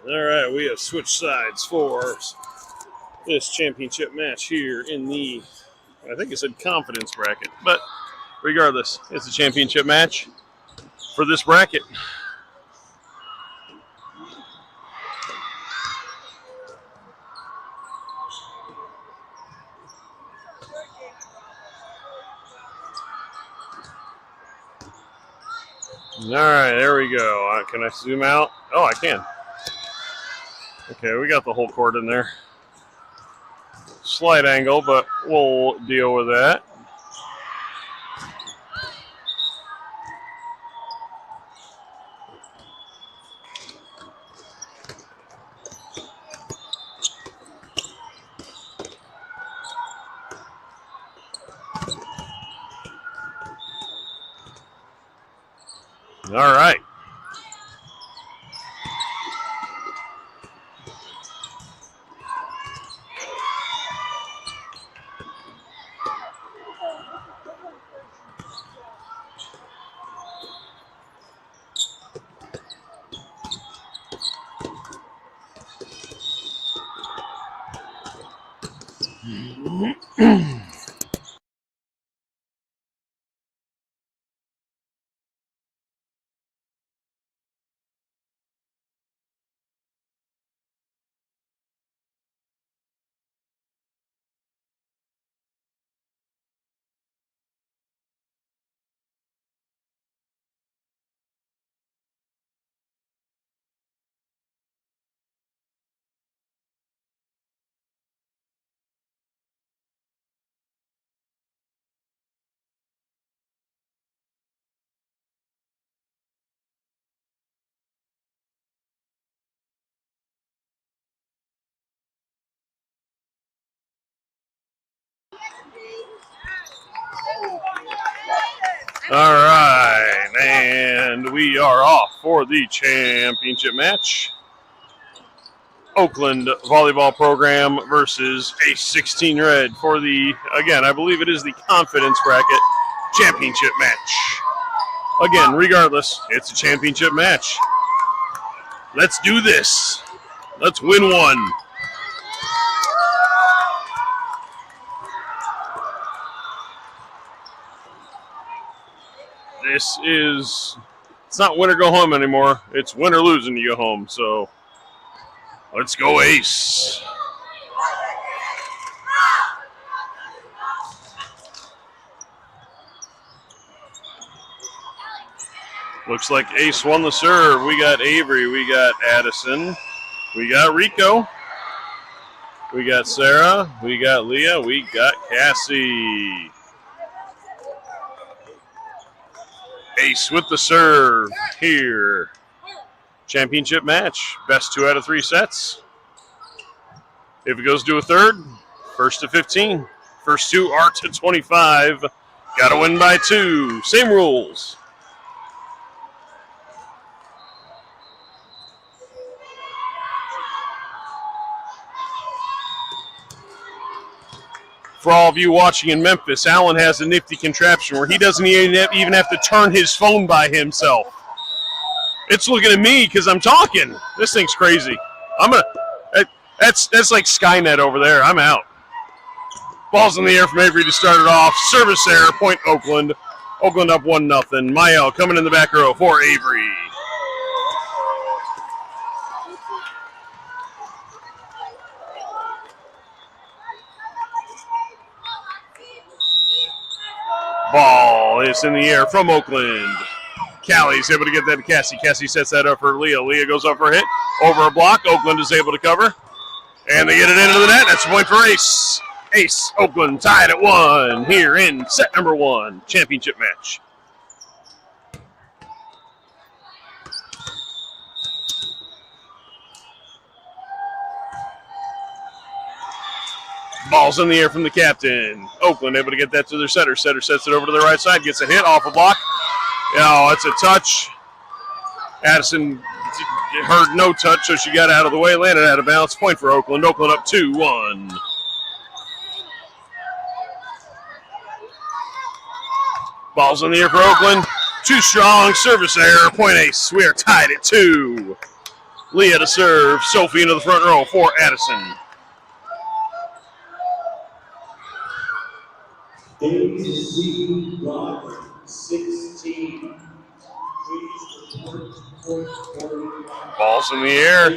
All right, we have switched sides for this championship match here in the, I think it said confidence bracket, but regardless, it's a championship match for this bracket. All right, there we go. Can I zoom out? Oh, I can. Okay, we got the whole court in there. Slight angle, but we'll deal with that. All right. All right, and we are off for the championship match. Oakland volleyball program versus Ace 16 Red for the, again, I believe it is the confidence bracket championship match. Again, regardless, it's a championship match. Let's do this. Let's win one. This is, it's not win or go home anymore. It's win or lose and you go home. So let's go Ace. Looks like Ace won the serve. We got Avery, we got Addison, we got Rico, we got Sarah, we got Leah, we got Cassie. Ace with the serve here. Championship match. Best 2 out of 3 sets. If it goes to a third, first to 15. First 2 are to 25. Got to win by 2. Same rules. For all of you watching in Memphis, Alan has a nifty contraption where he doesn't even have to turn his phone by himself. It's looking at me because I'm talking. This thing's crazy. That's like Skynet over there. I'm out. Ball's in the air from Avery to start it off. Service error, point Oakland. Oakland up 1-0. Mael coming in the back row for Avery. Ball is in the air from Oakland. Callie's able to get that to Cassie. Cassie sets that up for Leah. Leah goes up for a hit. Over a block. Oakland is able to cover. And they get it into the net. That's a point for Ace. Ace, Oakland tied at 1 here in set number 1. Championship match. Ball's in the air from the captain. Oakland able to get that to their setter. Setter sets it over to the right side. Gets a hit off a block. Oh, it's a touch. Addison heard no touch, so she got out of the way. Landed out of bounds. Point for Oakland. Oakland up 2-1. Ball's in the air for Oakland. Too strong. Service error. Point Ace. We are tied at 2. Leah to serve. Sophie into the front row for Addison. ABC Block 16. Ball's in the air.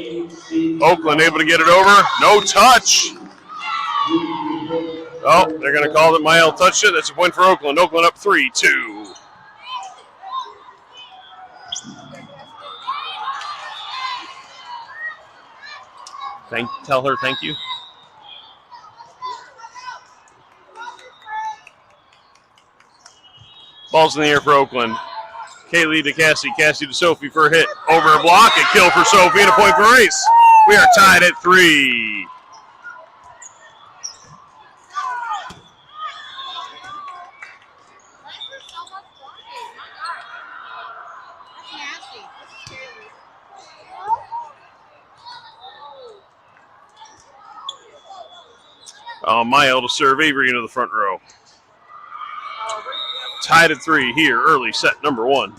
Oakland able to get it over. No touch. Oh, they're going to call that Mael touched it. That's a point for Oakland. Oakland up 3-2. Tell her thank you. Ball's in the air for Oakland. Kaylee to Cassie. Cassie to Sophie for a hit. Over a block. A kill for Sophie and a point for Ace. We are tied at 3. Mael to serve. Avery into the front row. Tied at 3 here, early set number 1.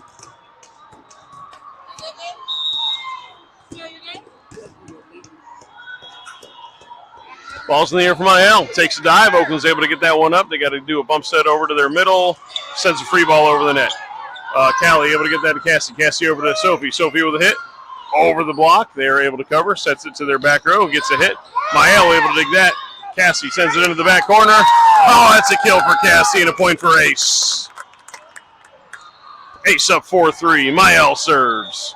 Ball's in the air for Mael. Takes a dive. Oakland's able to get that one up. They got to do a bump set over to their middle. Sends a free ball over the net. Callie able to get that to Cassie. Cassie over to Sophie. Sophie with a hit. Over the block. They are able to cover. Sets it to their back row. Gets a hit. Mael able to dig that. Cassie sends it into the back corner. Oh, that's a kill for Cassie and a point for Ace. Ace up 4-3. Mael serves.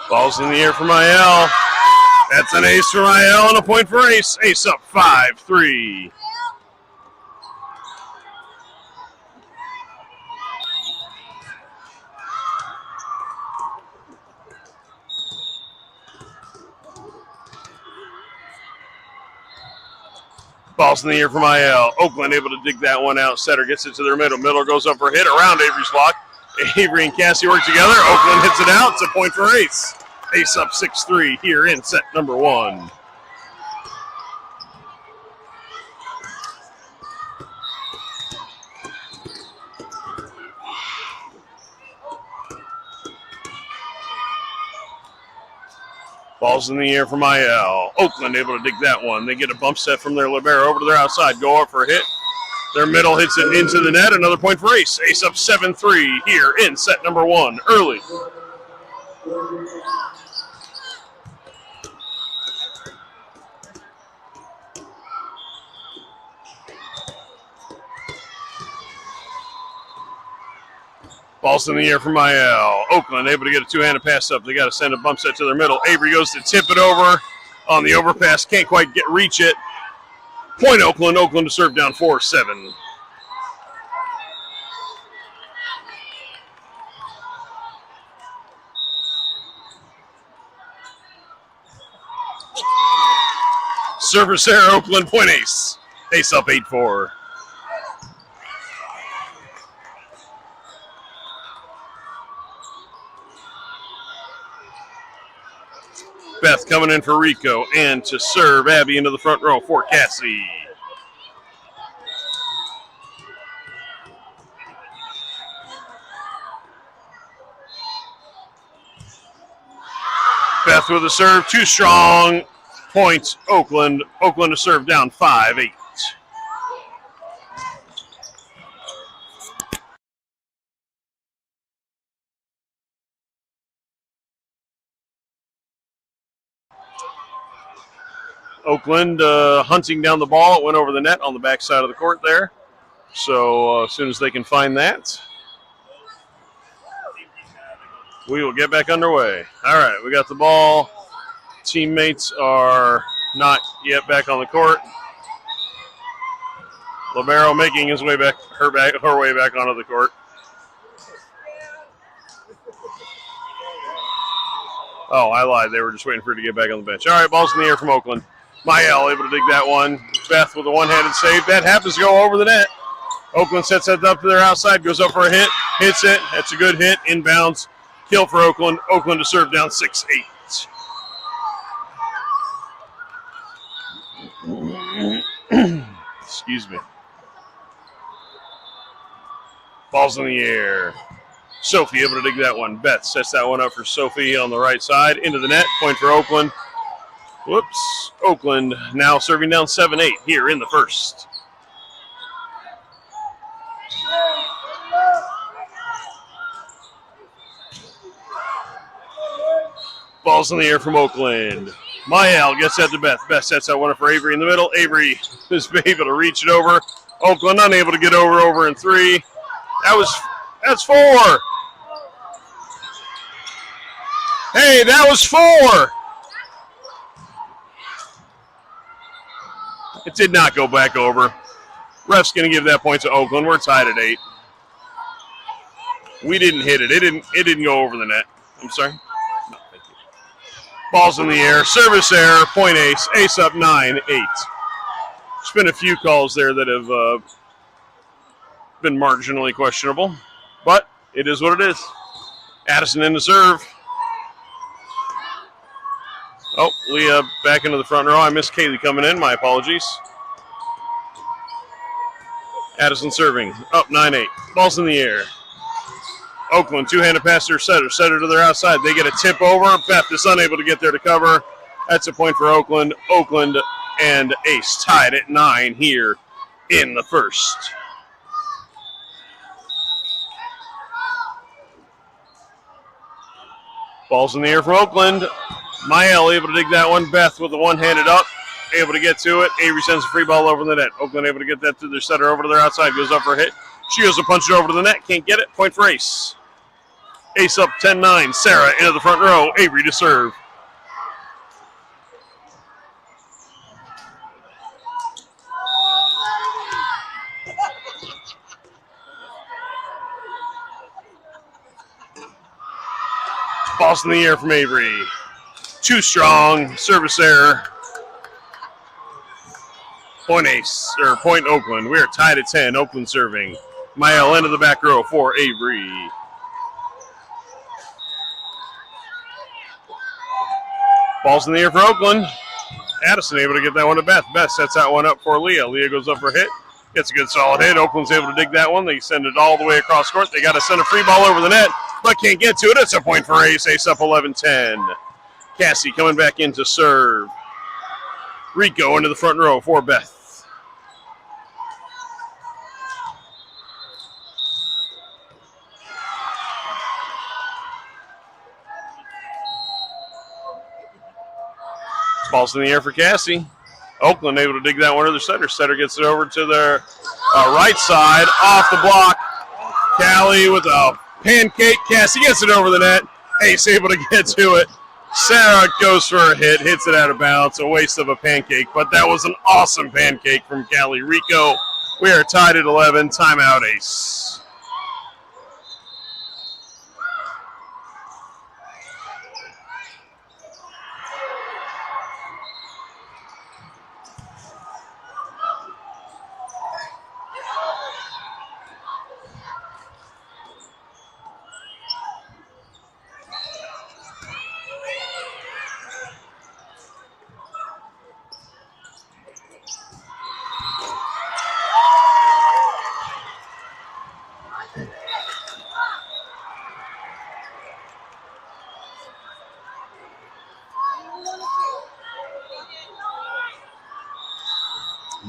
Ball's in the air for Mael. That's an ace for Mael and a point for Ace. Ace up 5-3. Ball's in the air for Mael. Oakland able to dig that one out. Setter gets it to their middle. Middle goes up for a hit around Avery's block. Avery and Cassie work together. Oakland hits it out. It's a point for Ace. Ace up 6-3 here in set number 1. Ball's in the air for Mael. Oakland able to dig that one. They get a bump set from their libero over to their outside. Go up for a hit. Their middle hits it into the net. Another point for Ace. Ace up 7-3 here in set number 1. Early. Ball's in the air for Mael. Oakland able to get a two-handed pass up. They got to send a bump set to their middle. Avery goes to tip it over on the overpass. Can't quite reach it. Point Oakland. Oakland to serve down 4-7. Service error. Oakland point Ace. Ace up 8-4. Beth coming in for Rico, and to serve Abby into the front row for Cassie. Beth with a serve, too strong. Points Oakland. Oakland to serve down 5-8. Oakland hunting down the ball. It went over the net on the back side of the court there. So as soon as they can find that, we will get back underway. All right, we got the ball. Teammates are not yet back on the court. Libero making his way back, her way back onto the court. Oh, I lied. They were just waiting for her to get back on the bench. All right, ball's in the air from Oakland. Mael able to dig that one. Beth with a one-handed save. That happens to go over the net. Oakland sets that up to their outside, goes up for a hit, hits it. That's a good hit, inbounds. kill for Oakland. Oakland to serve down 6-8. Excuse me. Ball's in the air. Sophie able to dig that one. Beth sets that one up for Sophie on the right side. Into the net. Point for Oakland. Whoops. Oakland now serving down 7-8 here in the first. Ball's in the air from Oakland. Mael gets that to Beth. Beth sets that one up for Avery in the middle. Avery is able to reach it over. Oakland unable to get over in 3. That's 4. Hey, that was 4. It did not go back over. Ref's going to give that point to Oakland. We're tied at 8. We didn't hit it. It didn't go over the net. I'm sorry. No, thank you. Ball's in the air. Service error. Point Ace. Ace up 9-8. There's been a few calls there that have been marginally questionable, but it is what it is. Addison in to serve. Oh, Leah back into the front row. I missed Kaylee coming in. My apologies. Addison serving. Up 9-8. Ball's in the air. Oakland, two-handed pass to her setter. Setter to their outside. They get a tip over. Beth is unable to get there to cover. That's a point for Oakland. Oakland and Ace tied at 9 here in the first. Ball's in the air from Oakland. Mael able to dig that one. Beth with the one-handed up. Able to get to it. Avery sends a free ball over the net. Oakland able to get that to their setter over to their outside. Goes up for a hit. She goes to punch it over to the net. Can't get it. Point for Ace. Ace up 10-9. Sarah into the front row. Avery to serve. Ball's in the air from Avery. Too strong. Service error. Point Ace, or point Oakland. We are tied at 10. Oakland serving. Mael into the back row for Avery. Ball's in the air for Oakland. Addison able to get that one to Beth. Beth sets that one up for Leah. Leah goes up for a hit. Gets a good solid hit. Oakland's able to dig that one. They send it all the way across court. They got to send a free ball over the net, but can't get to it. It's a point for Ace. Ace up 11-10. Cassie coming back in to serve. Rico into the front row for Beth. Ball's in the air for Cassie. Oakland able to dig that one to the setter. Setter gets it over to their right side. Off the block. Callie with a pancake. Cassie gets it over the net. Ace able to get to it. Sarah goes for a hit. Hits it out of bounds. A waste of a pancake. But that was an awesome pancake from Callie. Rico, we are tied at 11. Timeout, Ace.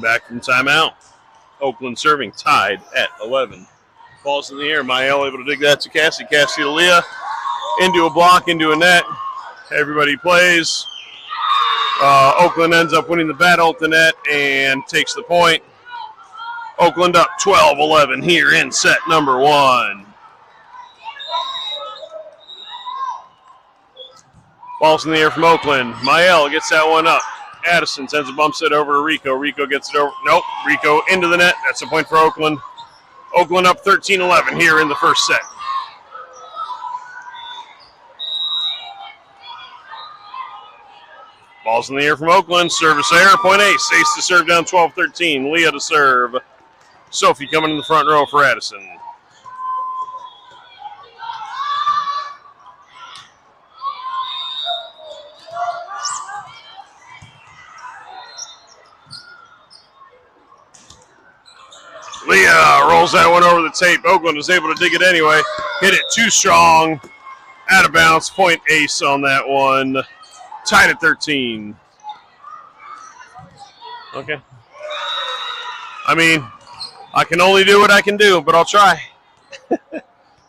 Back from timeout. Oakland serving, tied at 11. Ball's in the air. Mael able to dig that to Cassie. Cassie to Leah. Into a block, into a net. Everybody plays. Oakland ends up winning the battle at the net and takes the point. Oakland up 12-11 here in set number 1. Ball's in the air from Oakland. Mael gets that one up. Addison sends a bump set over to Rico. Rico gets it over. Nope. Rico into the net. That's a point for Oakland. Oakland up 13-11 here in the first set. Ball's in the air from Oakland. Service error. Point Ace. Ace to serve down 12-13. Leah to serve. Sophie coming in the front row for Addison. Leah rolls that one over the tape. Oakland is able to dig it anyway. Hit it too strong. Out of bounds. Point ace on that one. Tied at 13. Okay. I mean, I can only do what I can do, but I'll try.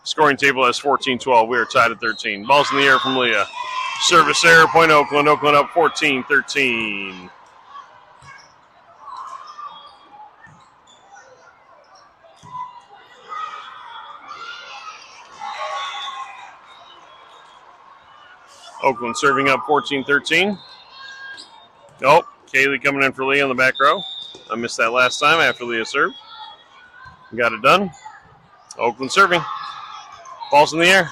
Scoring table has 14-12. We are tied at 13. Ball's in the air from Leah. Service error, point Oakland. Oakland up 14-13. Oakland serving up 14-13. Oh, Kaylee coming in for Leah on the back row. I missed that last time after Leah served. Got it done. Oakland serving. Ball's in the air.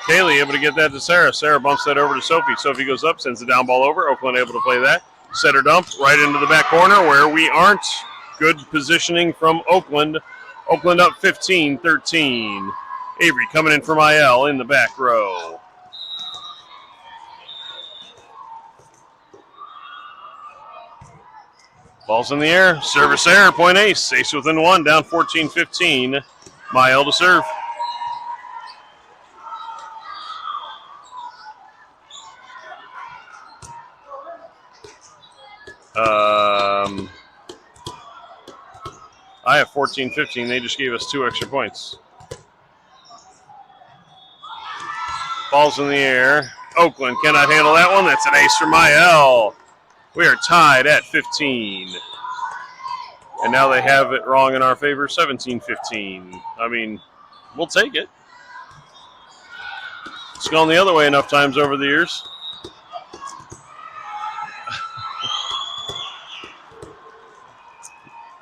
Kaylee able to get that to Sarah. Sarah bumps that over to Sophie. Sophie goes up, sends the down ball over. Oakland able to play that. Setter dump right into the back corner where we aren't. Good positioning from Oakland. Oakland up 15-13. Avery coming in from IL in the back row. Ball's in the air. Service error. Point ace. Ace within one. Down 14-15. Mael to serve. I have 14-15. They just gave us 2 extra points. Ball's in the air. Oakland cannot handle that one. That's an ace for Mael. We are tied at 15. And now they have it wrong in our favor, 17-15. I mean, we'll take it. It's gone the other way enough times over the years.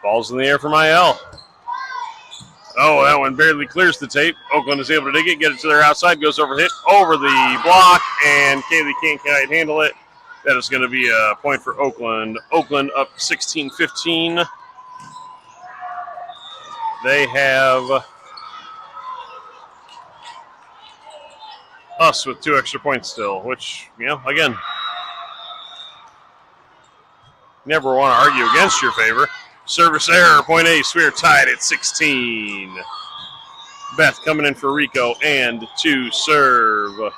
Ball's in the air for Mael. Oh, that one barely clears the tape. Oakland is able to dig it, get it to their outside, goes over the block, and Kaylee can't quite handle it. That is going to be a point for Oakland. Oakland up 16-15. They have us with 2 extra points still, which, again, never want to argue against your favor. Service error, point ace. We are tied at 16. Beth coming in for Rico and to serve.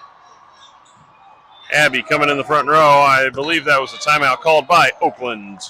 Abby coming in the front row. I believe that was a timeout called by Oakland.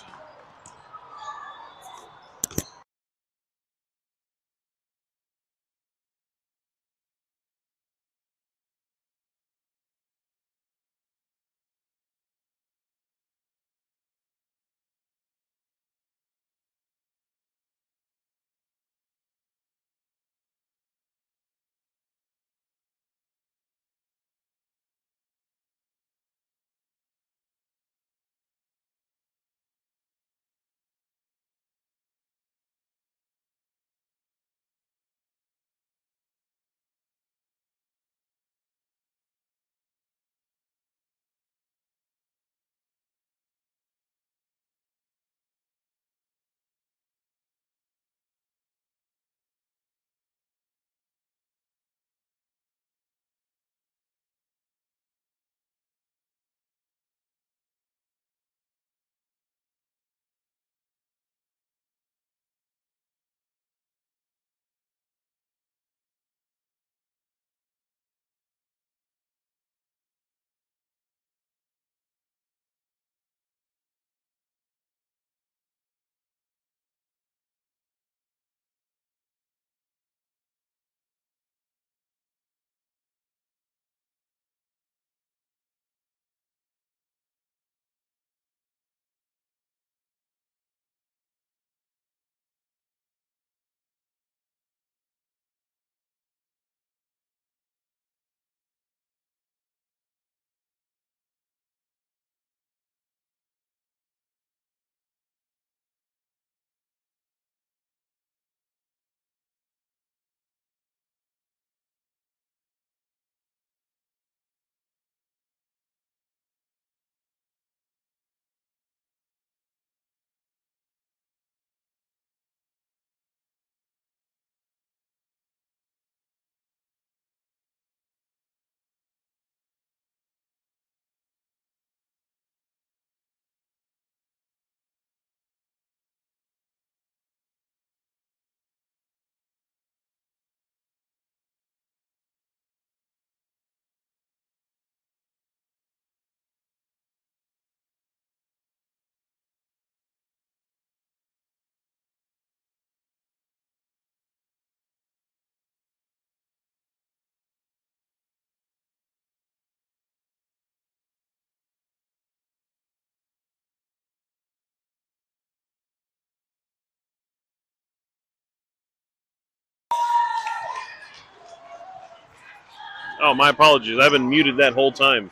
Oh, my apologies. I've been muted that whole time.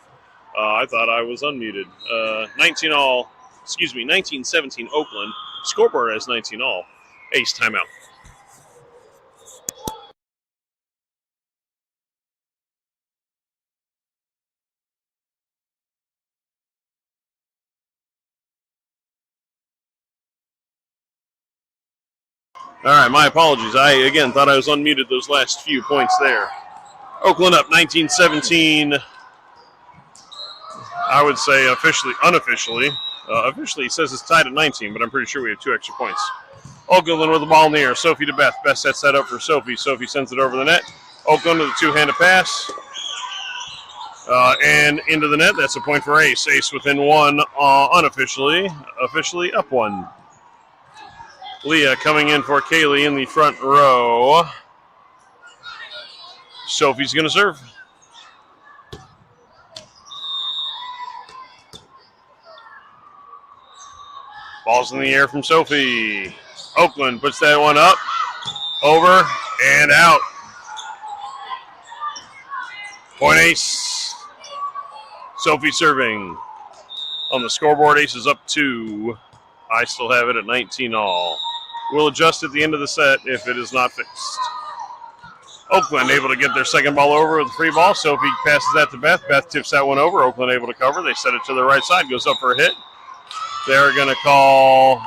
I thought I was unmuted. 19-17 Oakland. Scoreboard has 19-all. Ace timeout. All right, my apologies. I, again, thought I was unmuted those last few points there. Oakland up 19-17. I would say unofficially. Officially, it says it's tied at 19, but I'm pretty sure we have 2 extra points. Oakland with the ball in the air. Sophie to Beth. Beth sets that up for Sophie. Sophie sends it over the net. Oakland with a two-handed pass. And into the net. That's a point for Ace. Ace within 1 unofficially. Officially up 1. Leah coming in for Kaylee in the front row. Sophie's going to serve. Ball's in the air from Sophie. Oakland puts that one up, over, and out. Point Ace. Sophie serving. On the scoreboard, Ace is up 2. I still have it at 19-all. We'll adjust at the end of the set if it is not fixed. Oakland able to get their second ball over with a free ball. Sophie passes that to Beth. Beth tips that one over. Oakland able to cover. They set it to the right side. Goes up for a hit. They're going to call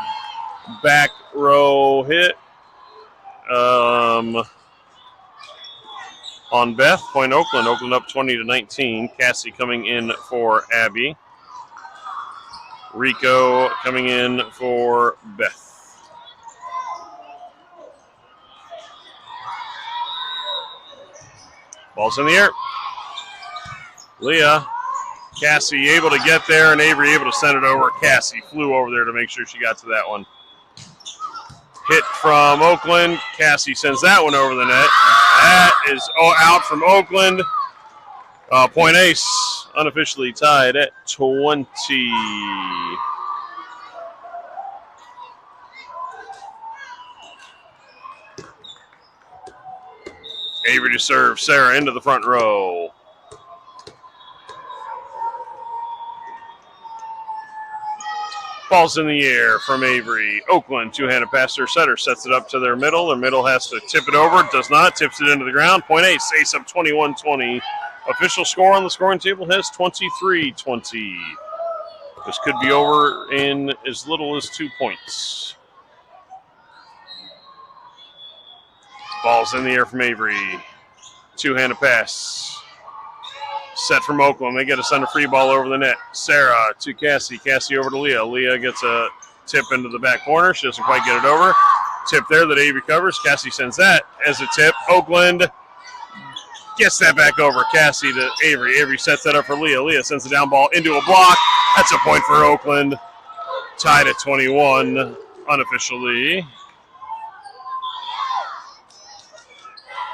back row hit on Beth. Point Oakland. Oakland up 20-19. Cassie coming in for Abby. Rico coming in for Beth. Ball's in the air. Leah. Cassie able to get there, and Avery able to send it over. Cassie flew over there to make sure she got to that one. Hit from Oakland. Cassie sends that one over the net. That is out from Oakland. Point Ace, unofficially tied at 20. Avery to serve. Sarah into the front row. Ball's in the air from Avery. Oakland, two-handed pass to her setter. Sets it up to their middle. Their middle has to tip it over. Does not. Tips it into the ground. Point Ace. Ace up 21-20. Official score on the scoring table has 23-20. This could be over in as little as 2 points. Ball's in the air from Avery. Two-handed pass. Set from Oakland. They get to send a free ball over the net. Sarah to Cassie. Cassie over to Leah. Leah gets a tip into the back corner. She doesn't quite get it over. Tip there that Avery covers. Cassie sends that as a tip. Oakland gets that back over. Cassie to Avery. Avery sets that up for Leah. Leah sends the down ball into a block. That's a point for Oakland. Tied at 21 unofficially.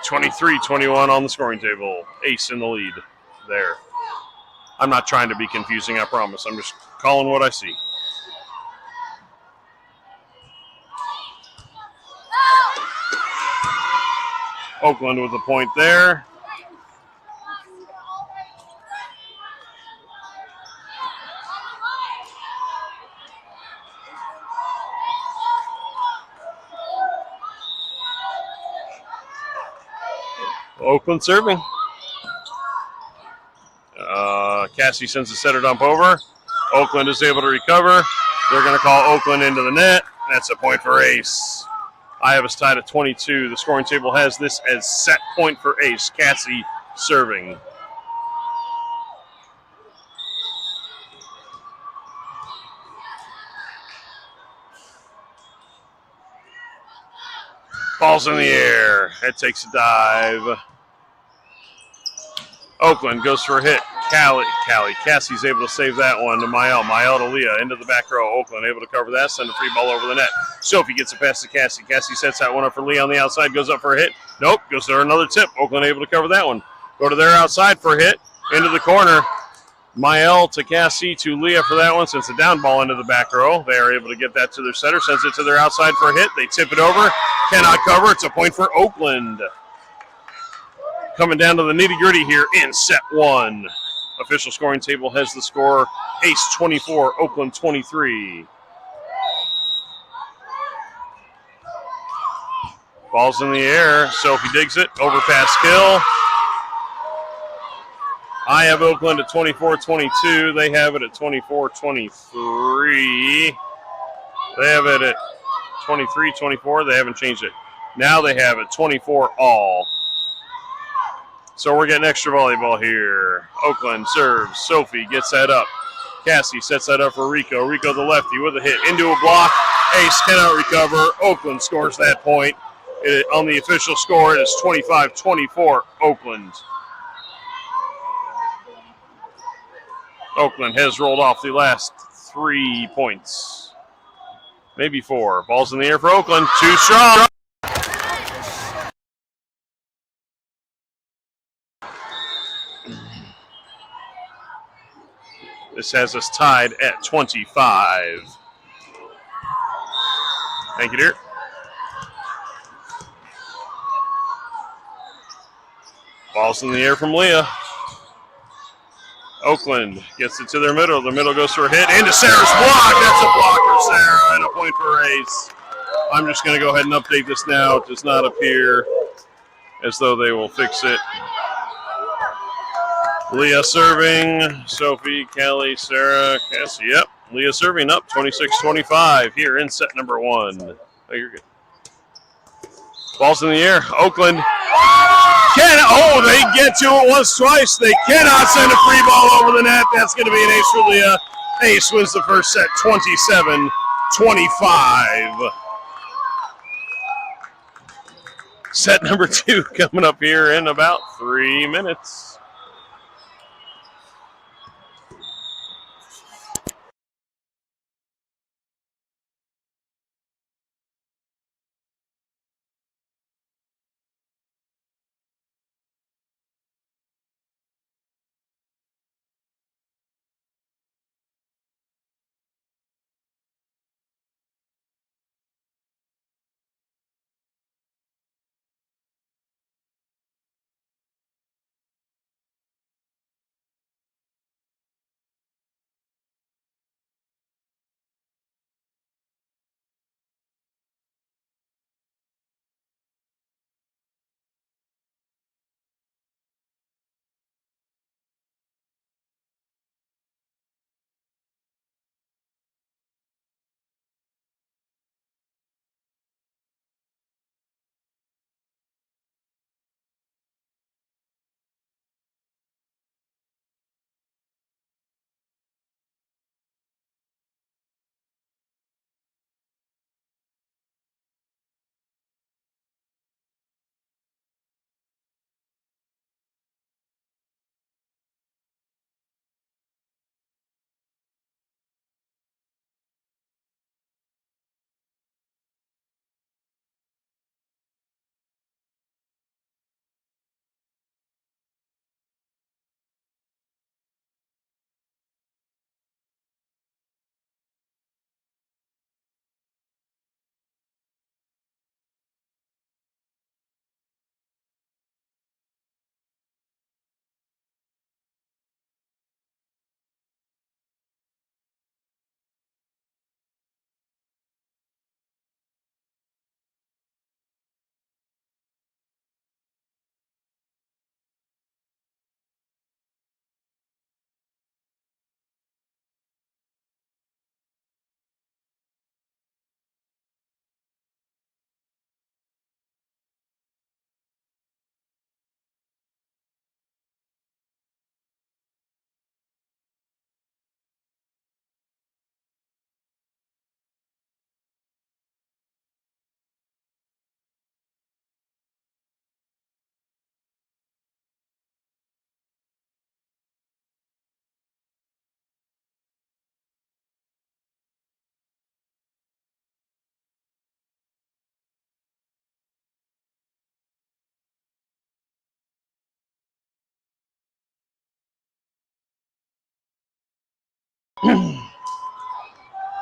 23-21 on the scoring table. Ace in the lead there. I'm not trying to be confusing, I promise. I'm just calling what I see. Oakland with a point there. Oakland serving. Cassie sends a setter dump over. Oakland is able to recover. They're going to call Oakland into the net. That's a point for Ace. I have us tied at 22. The scoring table has this as set point for Ace. Cassie serving. Ball's in the air. It takes a dive. Oakland goes for a hit. Cassie's able to save that one to Mael. Mael to Leah into the back row. Oakland able to cover that. Send a free ball over the net. Sophie gets it past to Cassie. Cassie sets that one up for Leah on the outside. Goes up for a hit. Nope. Goes to another tip. Oakland able to cover that one. Go to their outside for a hit. Into the corner. Mael to Cassie to Leah for that one. Sends a down ball into the back row. They are able to get that to their setter. Sends it to their outside for a hit. They tip it over. Cannot cover. It's a point for Oakland. coming down to the nitty-gritty here in set one. Official scoring table has the score Ace 24, Oakland 23. Ball's in the air. Sophie digs it. Overpass kill. I have Oakland at 24-22. They have it at 24-23. They have it at 23-24. They haven't changed it. Now they have it 24 all. So we're getting extra volleyball here. Oakland serves. Sophie gets that up. Cassie sets that up for Rico. Rico the lefty with a hit into a block. Ace cannot recover. Oakland scores that point. On the official score, it is 25-24 Oakland. Oakland has rolled off the last 3 points. Maybe 4. Ball's in the air for Oakland. Too strong. This has us tied at 25. Thank you, dear. Ball's in the air from Leah. Oakland gets it to their middle. The middle goes for a hit into Sarah's block. That's a blocker, Sarah, and a point for Ace. I'm just going to go ahead and update this now. It does not appear as though they will fix it. Leah serving. Sophie, Kelly, Sarah, Cassie. Yep. Leah serving up 26-25 here in set number one. Oh, you're good. Ball's in the air. Oakland. They get to it once, twice. They cannot send a free ball over the net. That's going to be an ace for Leah. Ace wins the first set 27-25. Set number 2 coming up here in about 3 minutes.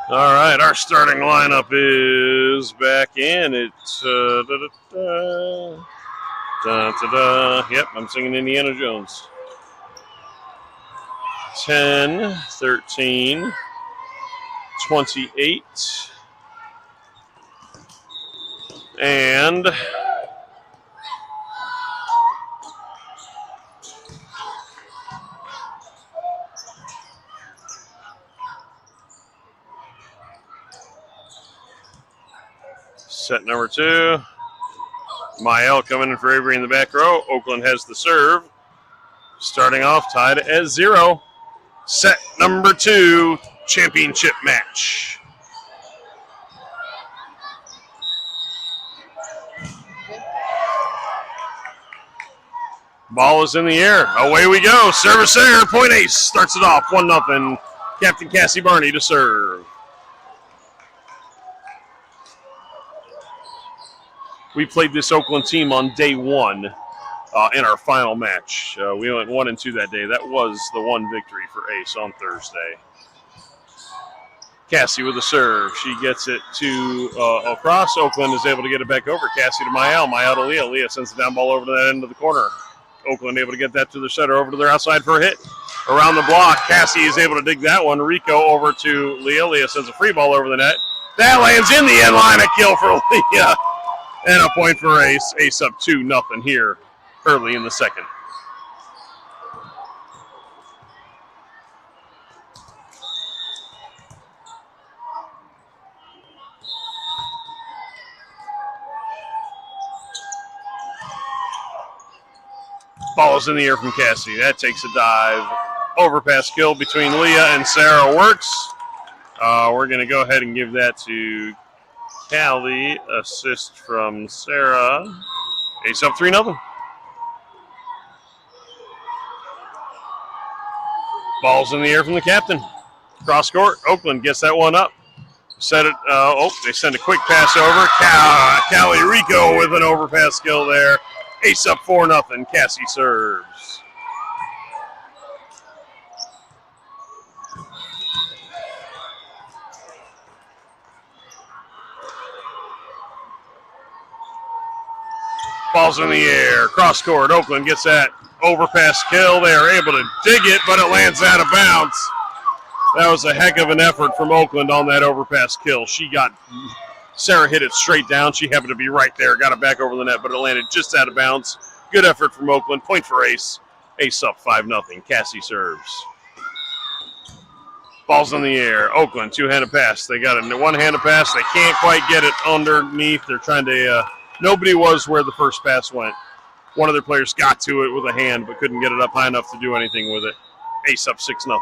All right, our starting lineup is back in. It's Da-da-da. Yep, I'm singing Indiana Jones. 10, 13, 28, and set number 2. Mael coming in for Avery in the back row. Oakland has the serve. Starting off tied at 0. Set number 2, championship match. Ball is in the air. Away we go. Service error. Point ace. Starts it off 1-0. Captain Cassie Barney to serve. We played this Oakland team on day 1 in our final match. We went 1-2 that day. That was the one victory for Ace on Thursday. Cassie with a serve. She gets it to across. Oakland is able to get it back over. Cassie to Mael. Mael to Leah. Leah sends the down ball over to that end of the corner. Oakland able to get that to their setter, over to their outside for a hit. Around the block, Cassie is able to dig that one. Rico over to Leah. Leah sends a free ball over the net. That lands in the end line. A kill for Leah. And a point for Ace. Ace up 2-0 here early in the second. Ball's in the air from Cassie. That takes a dive. Overpass kill between Leah and Sarah works. We're going to go ahead and give that to Callie. Assist from Sarah. Ace up 3-0. Ball's in the air from the captain. Cross court. Oakland gets that one up. Set it. They send a quick pass over. Callie Rico with an overpass kill there. Ace up 4-0. Cassie serves. Ball's in the air. Cross court. Oakland gets that overpass kill. They are able to dig it, but it lands out of bounds. That was a heck of an effort from Oakland on that overpass kill. Sarah hit it straight down. She happened to be right there. Got it back over the net, but it landed just out of bounds. Good effort from Oakland. Point for Ace. Ace up 5-0. Cassie serves. Ball's in the air. Oakland, two-handed pass. They got a one-handed pass. They can't quite get it underneath. They're trying to nobody was where the first pass went. One of their players got to it with a hand, but couldn't get it up high enough to do anything with it. Ace up 6-0.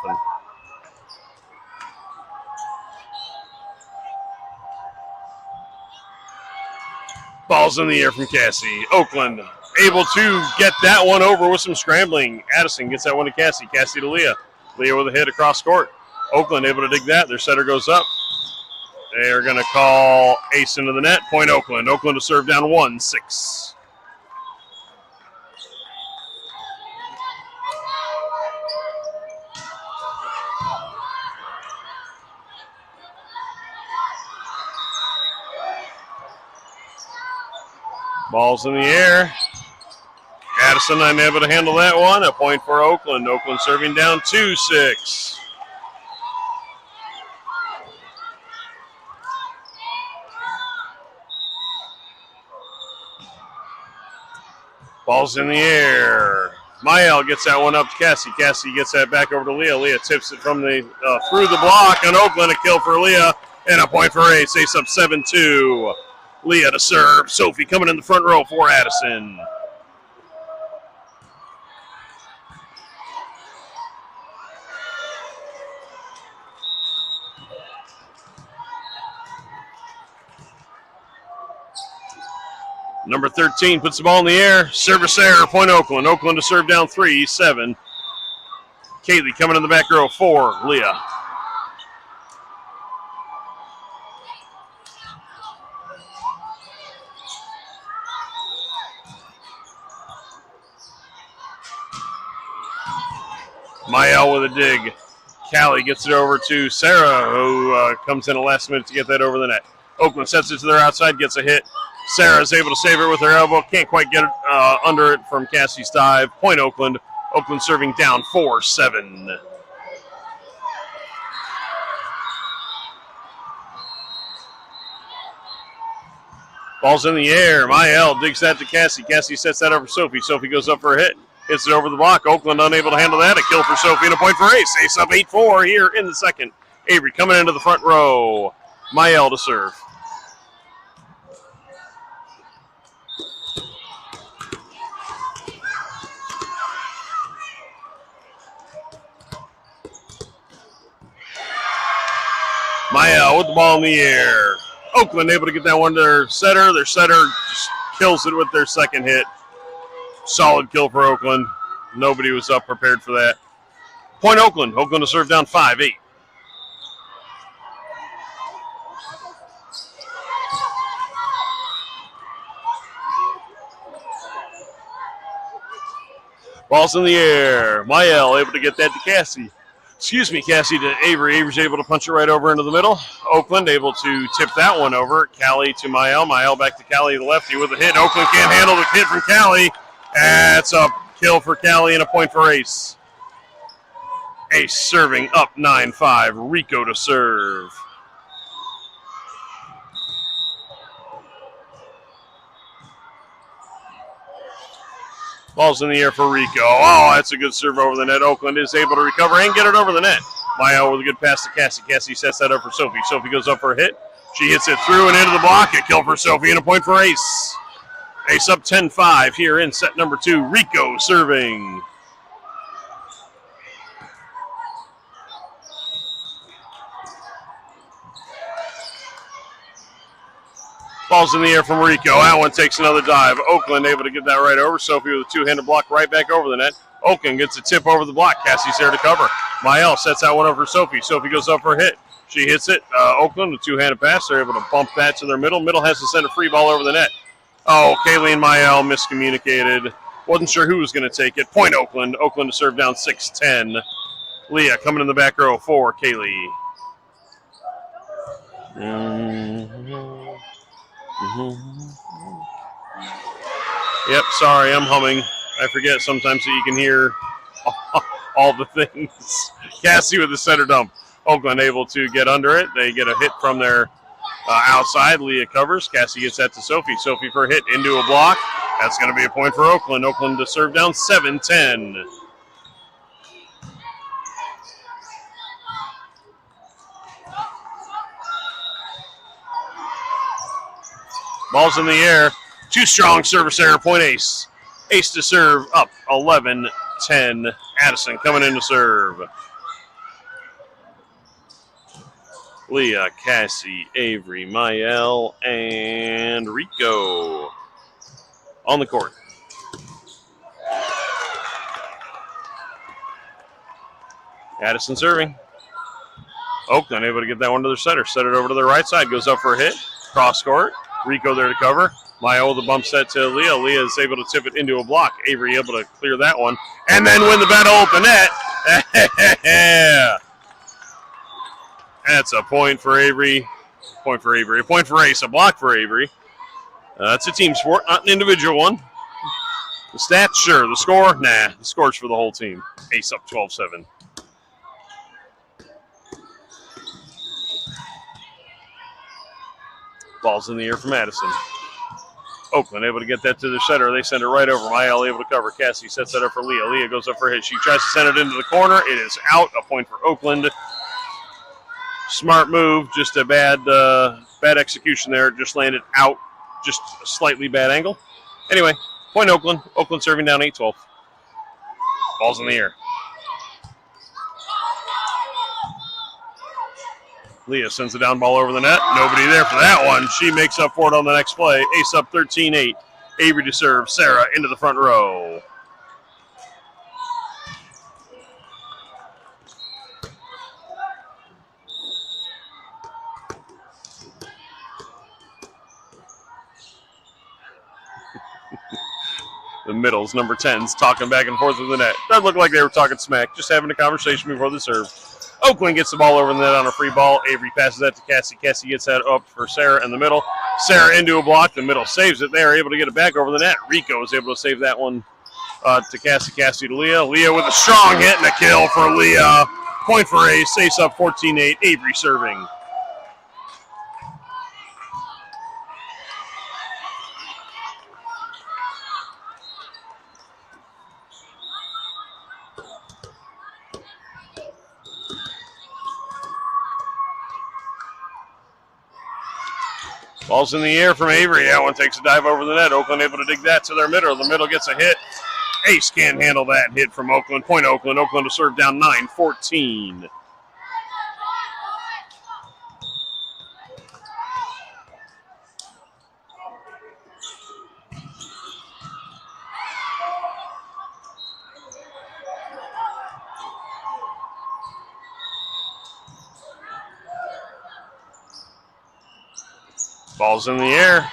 Ball's in the air from Cassie. Oakland able to get that one over with some scrambling. Addison gets that one to Cassie. Cassie to Leah. Leah with a hit across court. Oakland able to dig that. Their setter goes up. They are going to call Ace into the net. Point Oakland. Oakland to serve down 1-6. Ball's in the air. Addison unable to handle that one. A point for Oakland. Oakland serving down 2-6. Ball's in the air. Mael gets that one up to Cassie. Cassie gets that back over to Leah. Leah tips it from the through the block on Oakland. A kill for Leah and a point for Ace. Ace up 7-2. Leah to serve. Sophie coming in the front row for Addison. Number 13 puts the ball in the air. Service error. Point Oakland. Oakland to serve down 3-7. Kaylee coming in the back row for Leah. Mael with a dig. Callie gets it over to Sarah, who comes in the last minute to get that over the net. Oakland sets it to their outside, gets a hit. Sarah's able to save it with her elbow. Can't quite get it under it from Cassie's dive. Point Oakland. Oakland serving down 4-7. Ball's in the air. Mael digs that to Cassie. Cassie sets that over Sophie. Sophie goes up for a hit. Hits it over the block. Oakland unable to handle that. A kill for Sophie and a point for Ace. Ace up 8-4 here in the second. Avery coming into the front row. Mael to serve. Mael with the ball in the air. Oakland able to get that one to their setter. Their setter just kills it with their second hit. Solid kill for Oakland. Nobody was up prepared for that. Point Oakland. Oakland to serve down 5-8. Ball's in the air. Mael able to get that to Cassie. Cassie to Avery. Avery's able to punch it right over into the middle. Oakland able to tip that one over. Callie to Mael. Mael back to Callie, the lefty, with a hit. Oakland can't handle the hit from Callie. That's a kill for Callie and a point for Ace. Ace serving up 9-5. Rico to serve. Ball's in the air for Rico. Oh, that's a good serve over the net. Oakland is able to recover and get it over the net. Mael with a good pass to Cassie. Cassie sets that up for Sophie. Sophie goes up for a hit. She hits it through and into the block. A kill for Sophie and a point for Ace. Ace up 10-5 here in set number 2. Rico serving. Ball's in the air from Rico. That one takes another dive. Oakland able to get that right over. Sophie with a two-handed block right back over the net. Oakland gets a tip over the block. Cassie's there to cover. Mael sets that one over Sophie. Sophie goes up for a hit. She hits it. Oakland, a two-handed pass. They're able to bump that to their middle. Middle has to send a free ball over the net. Oh, Kaylee and Mael miscommunicated. Wasn't sure who was going to take it. Point Oakland. Oakland to serve down 6-10. Leah coming in the back row for Kaylee. Yep, sorry, I'm humming. I forget sometimes that you can hear all the things. Cassie with the center dump. Oakland able to get under it. They get a hit from their outside. Leah covers. Cassie gets that to Sophie. Sophie for a hit into a block. That's going to be a point for Oakland. Oakland to serve down 7-10. Ball's in the air. Too strong service error. Point Ace. Ace to serve up 11-10. Addison coming in to serve. Leah, Cassie, Avery, Mael, and Rico on the court. Addison serving. Oakland able to get that one to their setter. Set it over to their right side. Goes up for a hit. Cross court. Rico there to cover. Mael with a bump set to Leah. Leah is able to tip it into a block. Avery able to clear that one. And then win the battle at the net. That's a point for Avery. Point for Avery. A point for Ace. A block for Avery. That's a team sport, not an individual one. The stats, sure. The score, nah. The score's for the whole team. Ace up 12-7. Ball's in the air from Addison. Oakland able to get that to their setter. They send it right over. Mael able to cover. Cassie sets that up for Leah. Leah goes up for a hit. She tries to send it into the corner. It is out. A point for Oakland. Smart move. Just a bad execution there. Just landed out. Just a slightly bad angle. Anyway, point Oakland. Oakland serving down 8-12. Ball's in the air. Leah sends the down ball over the net. Nobody there for that one. She makes up for it on the next play. Ace up 13-8. Avery to serve. Sarah into the front row. The middles, number 10s, talking back and forth with the net. Doesn't look like they were talking smack, just having a conversation before the serve. Oakland gets the ball over the net on a free ball. Avery passes that to Cassie. Cassie gets that up for Sarah in the middle. Sarah into a block. The middle saves it. They are able to get it back over the net. Rico is able to save that one to Cassie. Cassie to Leah. Leah with a strong hit and a kill for Leah. Point for Ace. Ace up 14-8. Avery serving. Ball's in the air from Avery. That one takes a dive over the net. Oakland able to dig that to their middle. The middle gets a hit. Ace can't handle that hit from Oakland. Point Oakland. Oakland to serve down 9-14. Ball's in the air.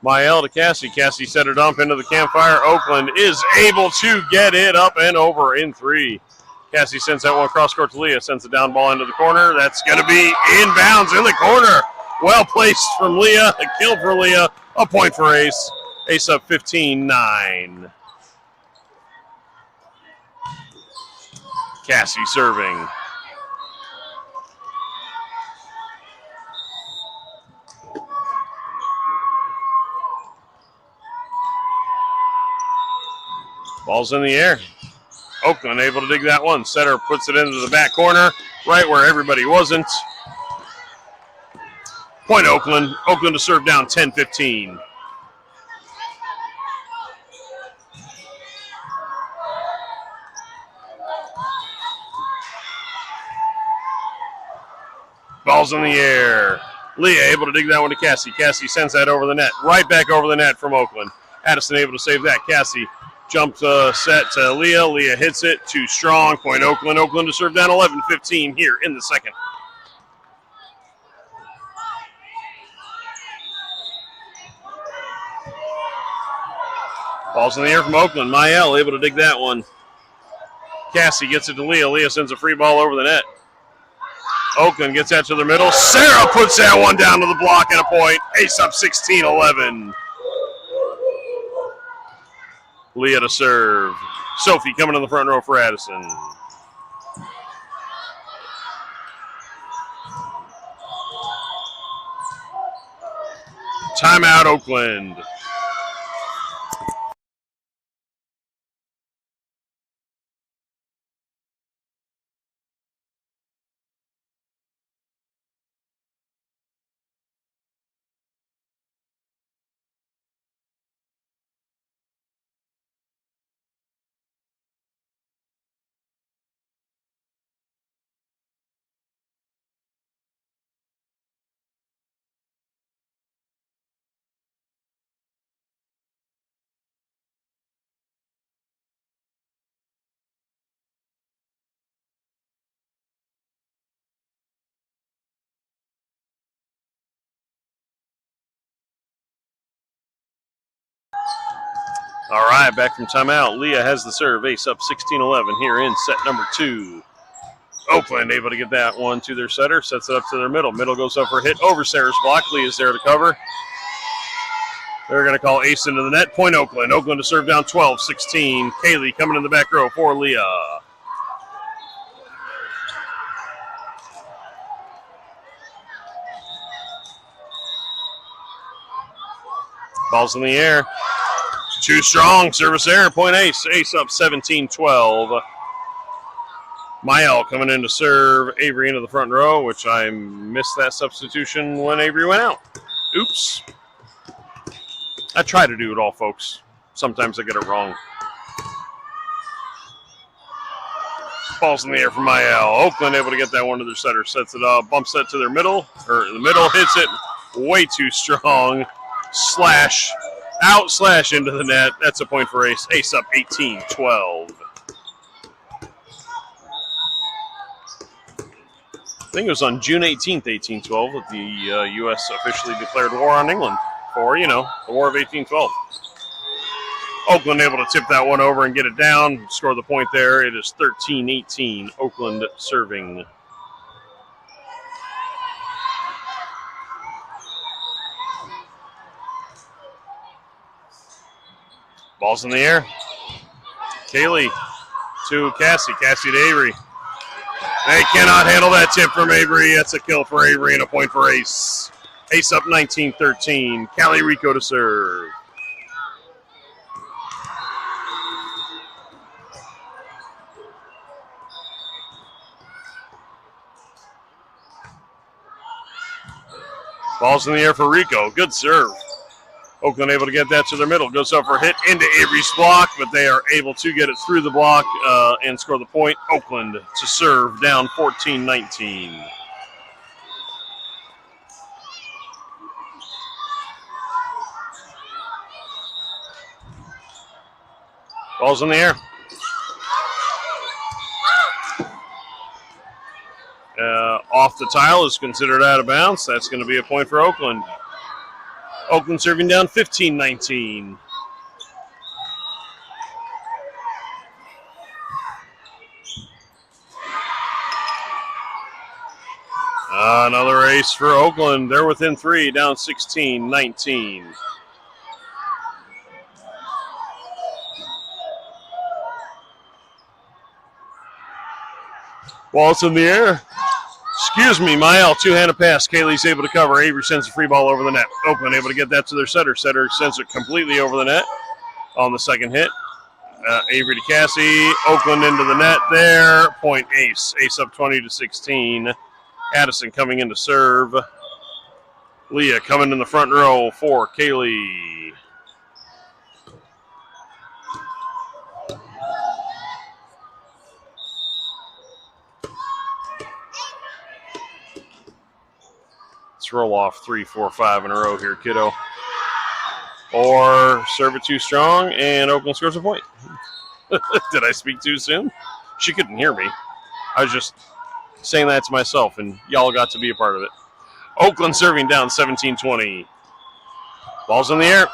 Mael to Cassie. Cassie set her dump into the campfire. Oakland is able to get it up and over in 3. Cassie sends that one across court to Leah. Sends the down ball into the corner. That's going to be inbounds in the corner. Well placed from Leah. A kill for Leah. A point for Ace. Ace up 15-9. Cassie serving. Ball's in the air. Oakland able to dig that one. Setter puts it into the back corner, right where everybody wasn't. Point Oakland. Oakland to serve down 10-15. Ball's in the air. Leah able to dig that one to Cassie. Cassie sends that over the net. Right back over the net from Oakland. Addison able to save that. Cassie jump set to Leah. Leah hits it. Too strong. Point Oakland. Oakland to serve down 11-15 here in the second. Ball's in the air from Oakland. Mael able to dig that one. Cassie gets it to Leah. Leah sends a free ball over the net. Oakland gets that to the middle. Sarah puts that one down to the block and a point. Ace up 16-11. Leah to serve. Sophie coming in the front row for Addison. Timeout, Oakland. All right, back from timeout. Leah has the serve. Ace up 16-11 here in set number 2. Oakland able to get that one to their setter. Sets it up to their middle. Middle goes up for a hit over Sarah's block. Leah's there to cover. They're going to call Ace into the net. Point Oakland. Oakland to serve down 12-16. Kaylee coming in the back row for Leah. Ball's in the air. Too strong. Service error. Point Ace. Ace up 17-12. Mael coming in to serve Avery into the front row, which I missed that substitution when Avery went out. Oops. I try to do it all, folks. Sometimes I get it wrong. Ball's in the air for Mael. Oakland able to get that one to their setter. Sets it up. Bumps that to their middle. Or the middle hits it way too strong. Slash. Out slash into the net. That's a point for Ace. Ace up 18-12. I think it was on June 18th, 1812, that the U.S. officially declared war on England for, the War of 1812. Oakland able to tip that one over and get it down, score the point there. It is 13-18, Oakland serving. Ball's in the air. Kaylee to Cassie. Cassie to Avery. They cannot handle that tip from Avery. That's a kill for Avery and a point for Ace. Ace up 19-13. Callie Rico to serve. Ball's in the air for Rico. Good serve. Oakland able to get that to their middle. Goes up for a hit into Avery's block, but they are able to get it through the block and score the point. Oakland to serve, down 14-19. Ball's in the air. Off the tile is considered out of bounds. That's going to be a point for Oakland. Oakland serving down 15-19. Another ace for Oakland. They're within 3, down 16-19. Ball's in the air. Excuse me, Mael, two-handed pass. Kaylee's able to cover. Avery sends a free ball over the net. Oakland able to get that to their setter. Setter sends it completely over the net on the second hit. Avery to Cassie. Oakland into the net there. Point Ace. Ace up 20-16. Addison coming in to serve. Leah coming in the front row for Kaylee. Let's roll off 3, 4, 5 in a row here, kiddo. Or serve it too strong, and Oakland scores a point. Did I speak too soon? She couldn't hear me. I was just saying that to myself, and y'all got to be a part of it. Oakland serving down 17-20. Ball's in the air.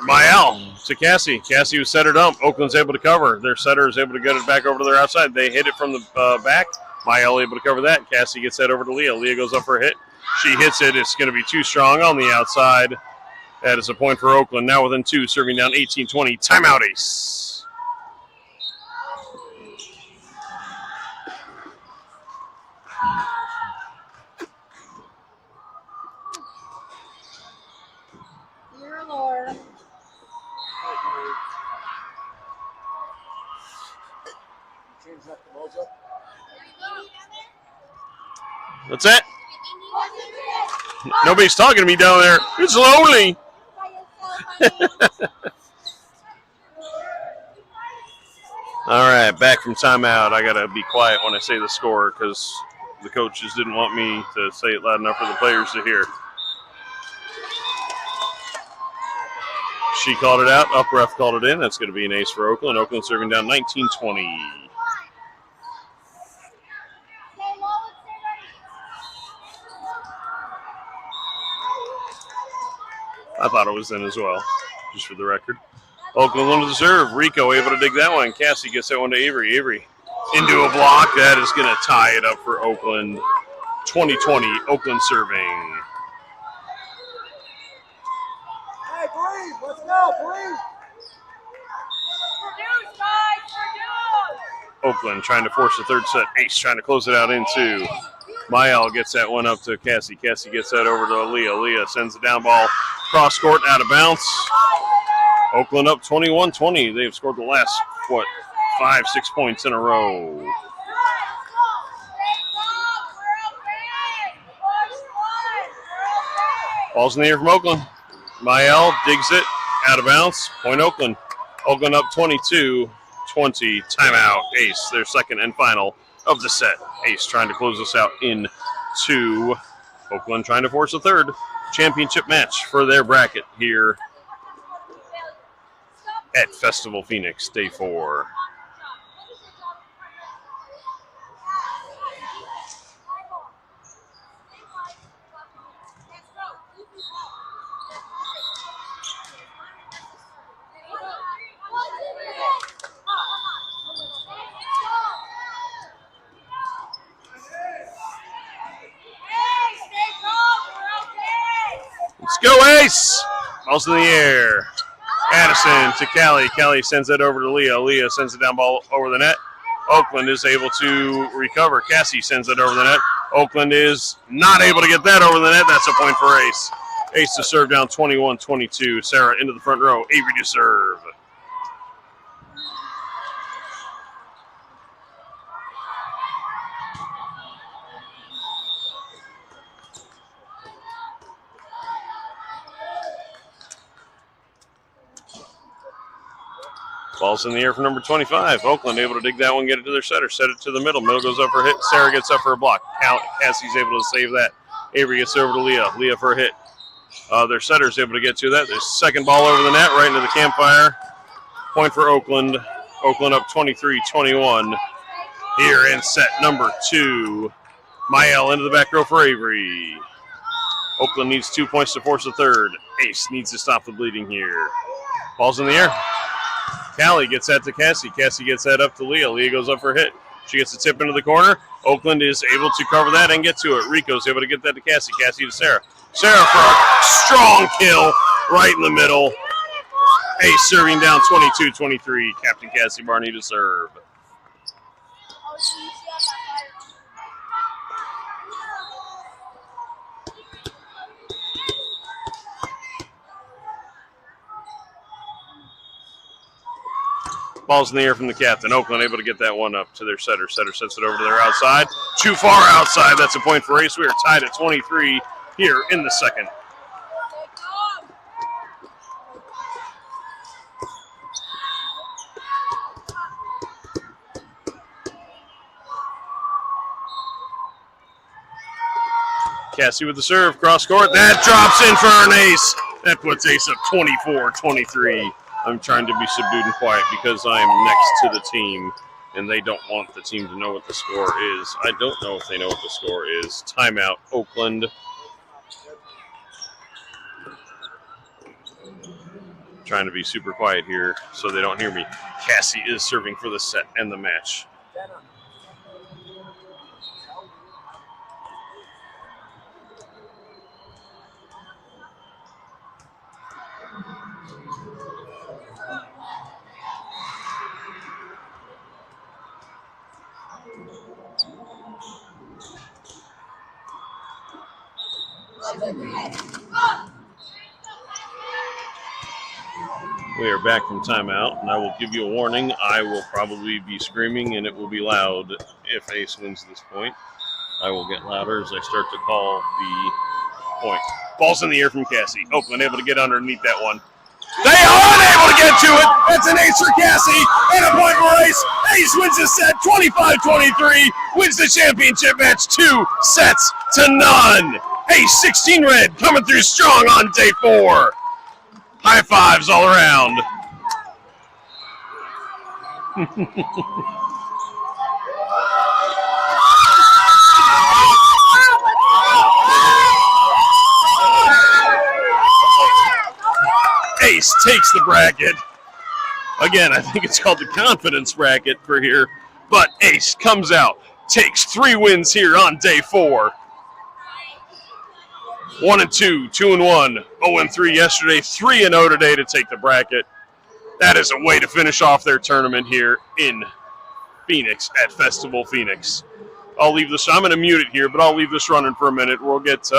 Mael to Cassie. Cassie was setter dump. Oakland's able to cover. Their setter is able to get it back over to their outside. They hit it from the back. Mael able to cover that. Cassie gets that over to Leah. Leah goes up for a hit. She hits it. It's going to be too strong on the outside. That is a point for Oakland. Now within 2, serving down 18-20. Timeout, Ace. Dear Lord. That's it. Nobody's talking to me down there. It's lonely. All right, back from timeout. I got to be quiet when I say the score because the coaches didn't want me to say it loud enough for the players to hear. She called it out. Up ref called it in. That's going to be an ace for Oakland. Oakland serving down 19-20. I thought it was in as well, just for the record. Oakland on to the serve. Rico able to dig that one. Cassie gets that one to Avery. Avery into a block. That is going to tie it up for Oakland. 20-20, Oakland serving. Hey, breathe. Let's go. Breathe. Produce, guys. Produce. Oakland trying to force the third set. Ace trying to close it out in 2. Mael gets that one up to Cassie. Cassie gets that over to Leah. Leah sends the down ball cross court out of bounds. Oakland up 21-20. They've scored the last, 5, 6 points in a row. Ball's in the air from Oakland. Mael digs it out of bounds. Point Oakland. Oakland up 22-20. Timeout. Ace, their second and final of the set. Ace trying to close this out in 2. Oakland trying to force a third championship match for their bracket here at Festival Phoenix, Day 4. Let's go, Ace! Ball's in the air. Addison to Callie. Callie sends it over to Leah. Leah sends it down ball over the net. Oakland is able to recover. Cassie sends it over the net. Oakland is not able to get that over the net. That's a point for Ace. Ace to serve down 21-22. Sarah into the front row. Avery to serve. Ball's in the air for number 25. Oakland able to dig that one, get it to their setter. Set it to the middle. Middle goes up for a hit. Sarah gets up for a block. Cassie's able to save that. Avery gets over to Leah. Leah for a hit. Their setter's able to get to that. There's second ball over the net, right into the campfire. Point for Oakland. Oakland up 23-21. Here in set number 2. Mael into the back row for Avery. Oakland needs 2 points to force a third. Ace needs to stop the bleeding here. Ball's in the air. Callie gets that to Cassie. Cassie gets that up to Leah. Leah goes up for a hit. She gets a tip into the corner. Oakland is able to cover that and get to it. Rico's able to get that to Cassie. Cassie to Sarah. Sarah for a strong kill right in the middle. Ace serving down 22-23. Captain Cassie Barney to serve. Ball's in the air from the captain. Oakland able to get that one up to their setter. Setter sets it over to their outside. Too far outside. That's a point for Ace. We are tied at 23 here in the second. Cassie with the serve. Cross court. That drops in for an Ace. That puts Ace up 24-23. I'm trying to be subdued and quiet because I am next to the team, and they don't want the team to know what the score is. I don't know if they know what the score is. Timeout, Oakland. Trying to be super quiet here so they don't hear me. Cassie is serving for the set and the match. We are back from timeout, and I will give you a warning. I will probably be screaming, and it will be loud if Ace wins this point. I will get louder as I start to call the point. Ball's in the air from Cassie. Oakland able to get underneath that one. They are unable to get to it. That's an Ace for Cassie, and a point for Ace. Ace wins the set 25-23, wins the championship match 2 sets to none. Ace 16 red coming through strong on day 4. High fives all around. Ace takes the bracket. Again, I think it's called the confidence bracket for here. But Ace comes out, takes 3 wins here on day 4. 1-2, 2-1, 0-3 yesterday, 3-0 today to take the bracket. That is a way to finish off their tournament here in Phoenix at Festival Phoenix. I'll leave this. I'm going to mute it here, but I'll leave this running for a minute. We'll get.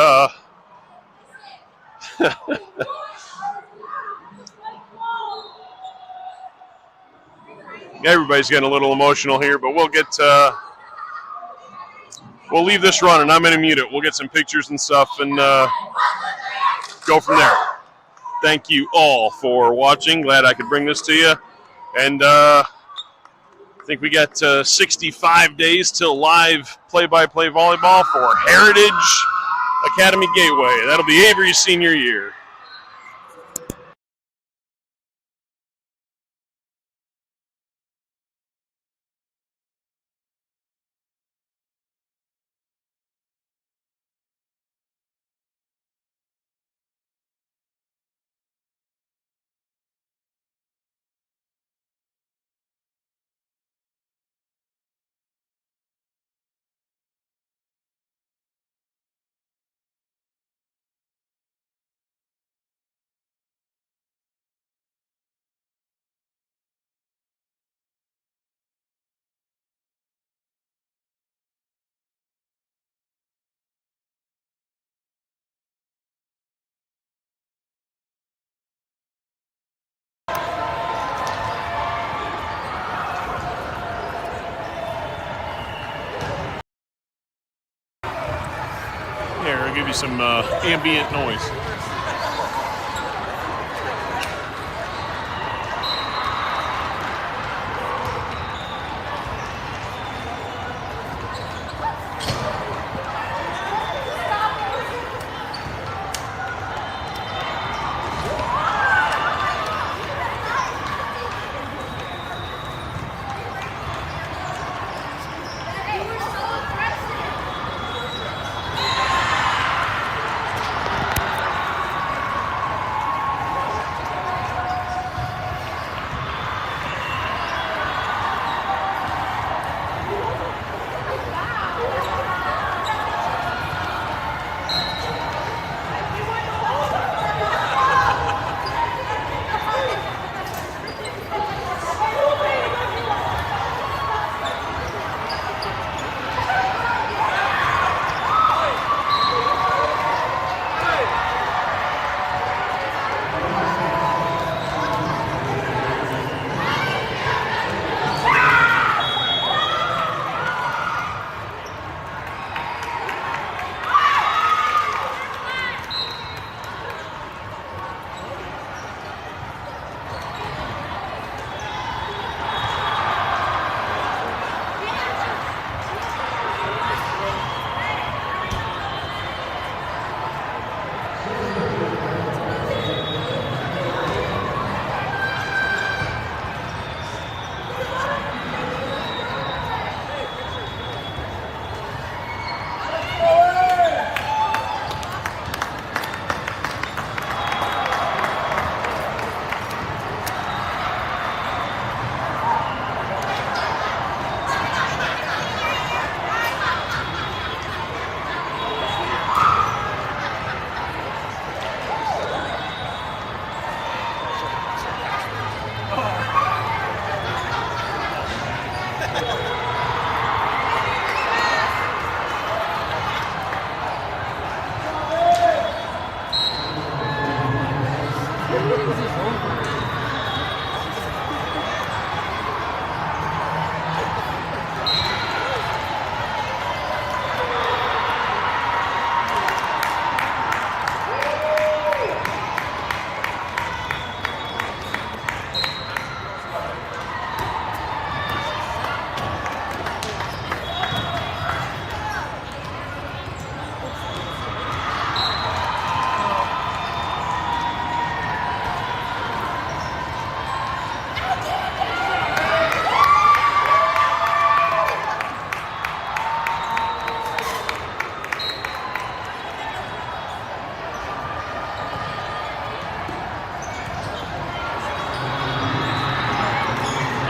Everybody's getting a little emotional here, but we'll get. We'll leave this running. I'm going to mute it. We'll get some pictures and stuff and go from there. Thank you all for watching. Glad I could bring this to you. And I think we got 65 days till live play-by-play volleyball for Heritage Academy Gateway. That'll be Avery's senior year. to give you some ambient noise.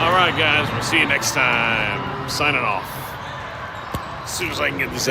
All right, guys, we'll see you next time. Signing off. As soon as I can get this out.